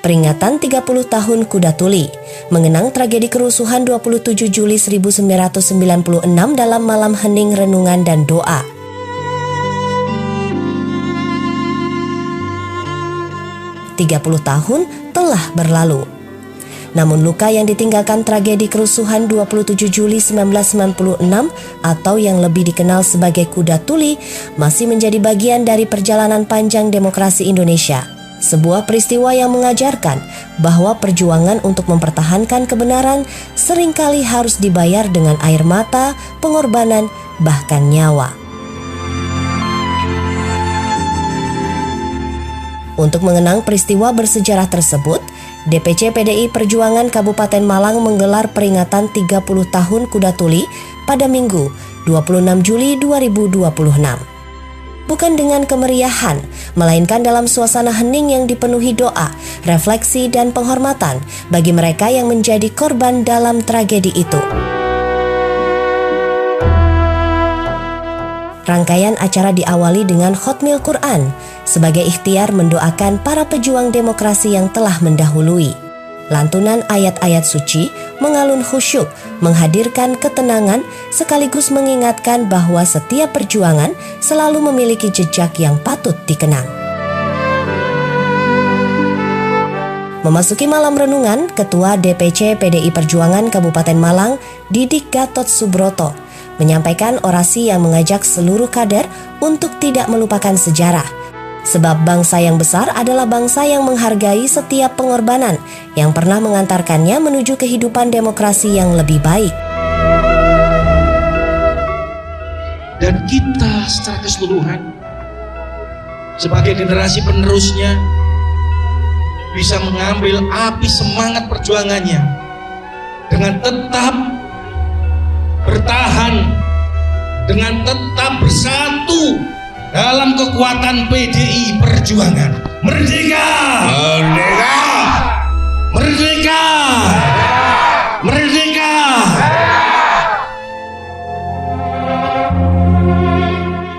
peringatan 30 tahun Kuda Tuli, mengenang tragedi kerusuhan 27 Juli 1996 dalam malam hening renungan dan doa. "30 tahun telah berlalu. Namun luka yang ditinggalkan tragedi kerusuhan 27 Juli 1996 atau yang lebih dikenal sebagai Kuda Tuli masih menjadi bagian dari perjalanan panjang demokrasi Indonesia. Sebuah peristiwa yang mengajarkan bahwa perjuangan untuk mempertahankan kebenaran seringkali harus dibayar dengan air mata, pengorbanan, bahkan nyawa. Untuk mengenang peristiwa bersejarah tersebut, DPC PDI Perjuangan Kabupaten Malang menggelar peringatan 30 tahun Kuda Tuli pada Minggu 26 Juli 2026. Bukan dengan kemeriahan, melainkan dalam suasana hening yang dipenuhi doa, refleksi, dan penghormatan bagi mereka yang menjadi korban dalam tragedi itu. Rangkaian acara diawali dengan khotmil Quran sebagai ikhtiar mendoakan para pejuang demokrasi yang telah mendahului. Lantunan ayat-ayat suci mengalun khusyuk, menghadirkan ketenangan sekaligus mengingatkan bahwa setiap perjuangan selalu memiliki jejak yang patut dikenang. Memasuki malam renungan, Ketua DPC PDI Perjuangan Kabupaten Malang, Didik Gatot Subroto, menyampaikan orasi yang mengajak seluruh kader untuk tidak melupakan sejarah. Sebab bangsa yang besar adalah bangsa yang menghargai setiap pengorbanan yang pernah mengantarkannya menuju kehidupan demokrasi yang lebih baik. Dan kita secara keseluruhan sebagai generasi penerusnya bisa mengambil api semangat perjuangannya dengan tetap bertahan, dengan tetap bersatu dalam kekuatan PDI Perjuangan. Merdeka! Merdeka! Merdeka! Merdeka!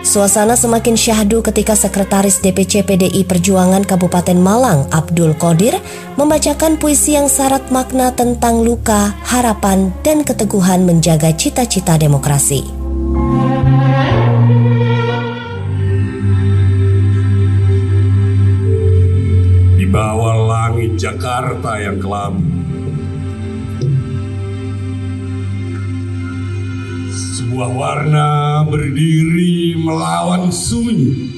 Suasana semakin syahdu ketika Sekretaris DPC PDI Perjuangan Kabupaten Malang, Abdul Qadir, membacakan puisi yang syarat makna tentang luka, harapan, dan keteguhan menjaga cita-cita demokrasi. Di bawah langit Jakarta yang kelam, sebuah warna berdiri melawan sunyi.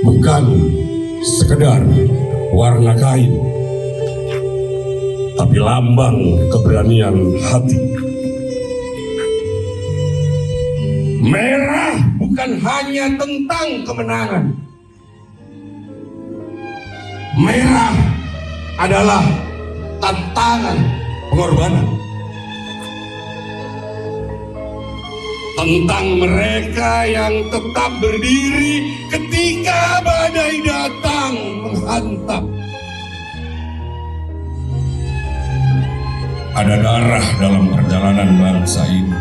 Bukan sekedar warna kain, tapi lambang keberanian hati. Merah bukan hanya tentang kemenangan. Merah adalah tantangan pengorbanan. Tentang mereka yang tetap berdiri ketika badai datang menghantam. Ada darah dalam perjalanan bangsa ini.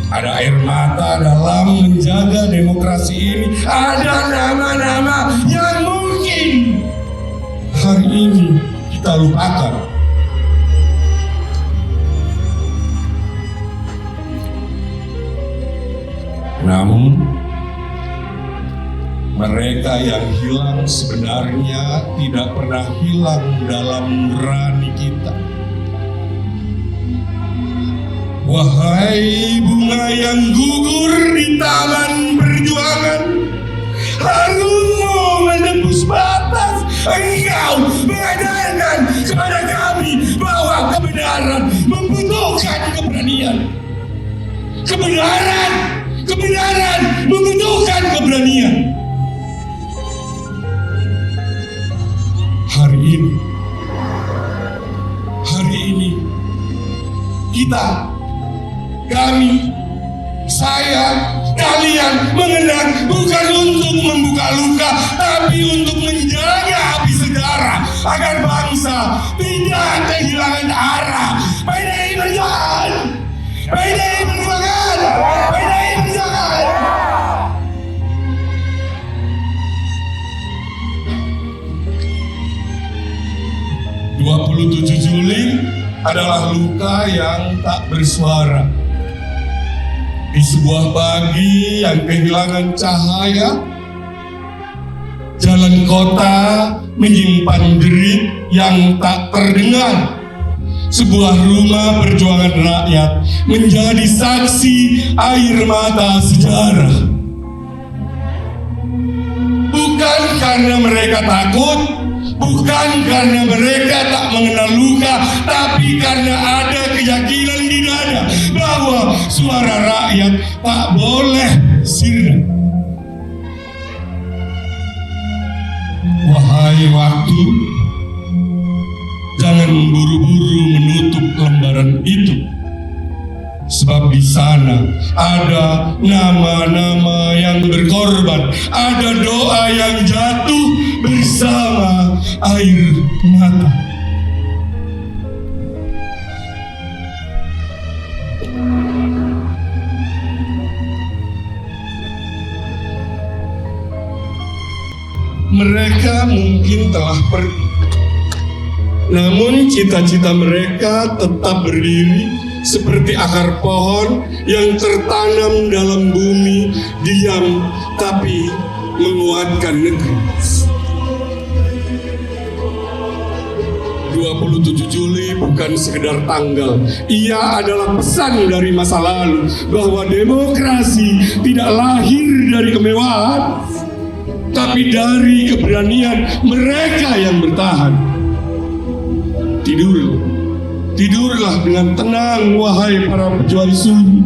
Ada air mata dalam menjaga demokrasi ini. Ada nama-nama yang mungkin hari ini kita lupakan. Namun mereka yang hilang sebenarnya tidak pernah hilang dalam nurani kita. Wahai bunga yang gugur di taman perjuangan, harummu menembus batas. Engkau mengajarkan kepada kami bahwa kebenaran membutuhkan keberanian. Kebenaran membutuhkan keberanian. Hari ini kita, kami, saya, kalian mengenang bukan untuk membuka luka, tapi untuk menjaga api sejarah agar bangsa tidak kehilangan arah. PDI Perjuangan! PDI Perjuangan! PDI Perjuangan! adalah luka yang tak bersuara. Di sebuah pagi yang kehilangan cahaya, jalan kota menyimpan derit yang tak terdengar. Sebuah rumah perjuangan rakyat menjadi saksi air mata sejarah. Bukan karena mereka takut, bukan karena mereka tak mengenal luka, tapi karena ada keyakinan di dada bahwa suara rakyat tak boleh sirna. Wahai waktu, jangan buru-buru menutup lembaran itu, sebab di sana ada nama-nama yang berkorban, ada doa yang jatuh bersama air mata. Mereka mungkin telah pergi, namun cita-cita mereka tetap berdiri seperti akar pohon yang tertanam dalam bumi, diam tapi menguatkan negeri. 27 Juli bukan sekedar tanggal, ia adalah pesan dari masa lalu bahwa demokrasi tidak lahir dari kemewahan, tapi dari keberanian mereka yang bertahan. Tidurlah dengan tenang, wahai para pejuang sunyi.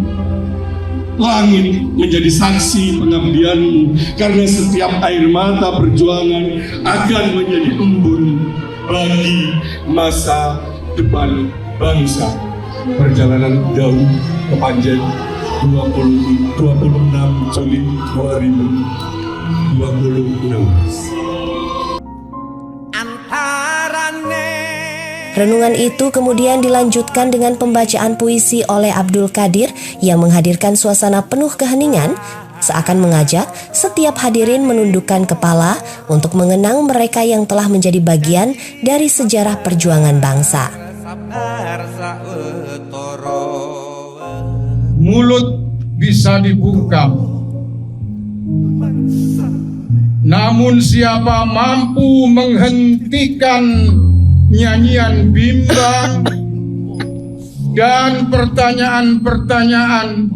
Langit menjadi saksi pengabdianmu, karena setiap air mata perjuangan akan menjadi embun bagi masa depan bangsa. Perjalanan Daud Kepanjen 26 Juli 2026. Renungan itu kemudian dilanjutkan dengan pembacaan puisi oleh Abdul Qadir yang menghadirkan suasana penuh keheningan, seakan mengajak setiap hadirin menundukkan kepala untuk mengenang mereka yang telah menjadi bagian dari sejarah perjuangan bangsa. Mulut bisa dibungkam, namun siapa mampu menghentikan nyanyian bimbang dan pertanyaan-pertanyaan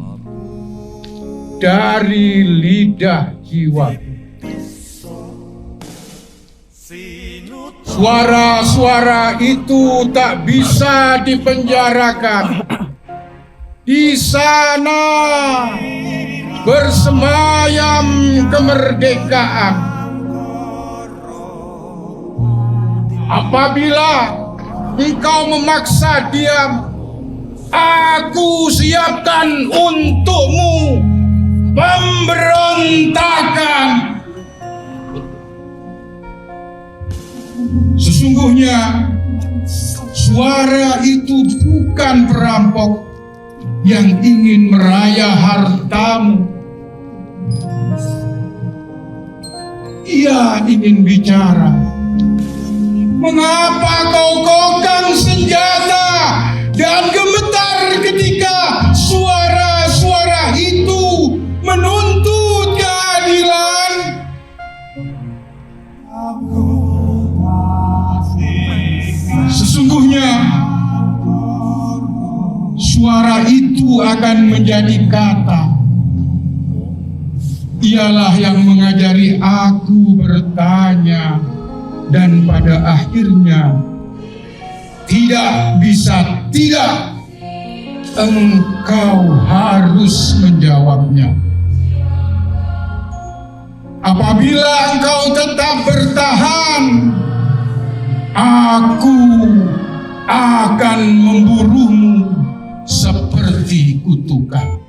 dari lidah jiwa. Suara-suara itu tak bisa dipenjarakan. Di sana bersemayam kemerdekaan. Apabila engkau memaksa diam, aku siapkan untukmu pemberontakan. Sesungguhnya suara itu bukan perampok yang ingin merayah hartamu. Ia ingin bicara. Mengapa kau kokang senjata dan gemetar ketika suara-suara itu menuntut keadilan? Sesungguhnya suara itu akan menjadi kata. Ialah yang mengajari aku bertanya. Dan pada akhirnya tidak bisa tidak, engkau harus menjawabnya. Apabila engkau tetap bertahan, aku akan memburumu seperti kutukan.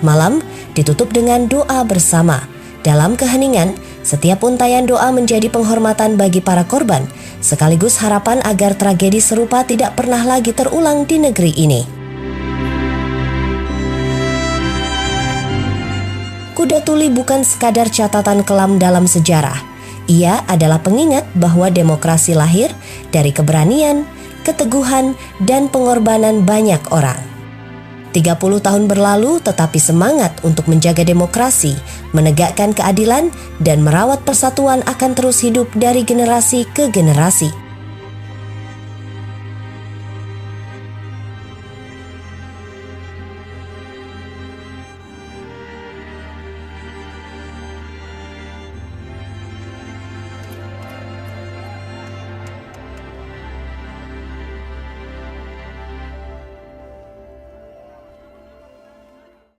Malam ditutup dengan doa bersama. Dalam keheningan, setiap untayan doa menjadi penghormatan bagi para korban, sekaligus harapan agar tragedi serupa tidak pernah lagi terulang di negeri ini. Kuda tuli bukan sekadar catatan kelam dalam sejarah. Ia adalah pengingat bahwa demokrasi lahir dari keberanian, keteguhan, dan pengorbanan banyak orang. 30 tahun berlalu, tetapi semangat untuk menjaga demokrasi, menegakkan keadilan, dan merawat persatuan akan terus hidup dari generasi ke generasi.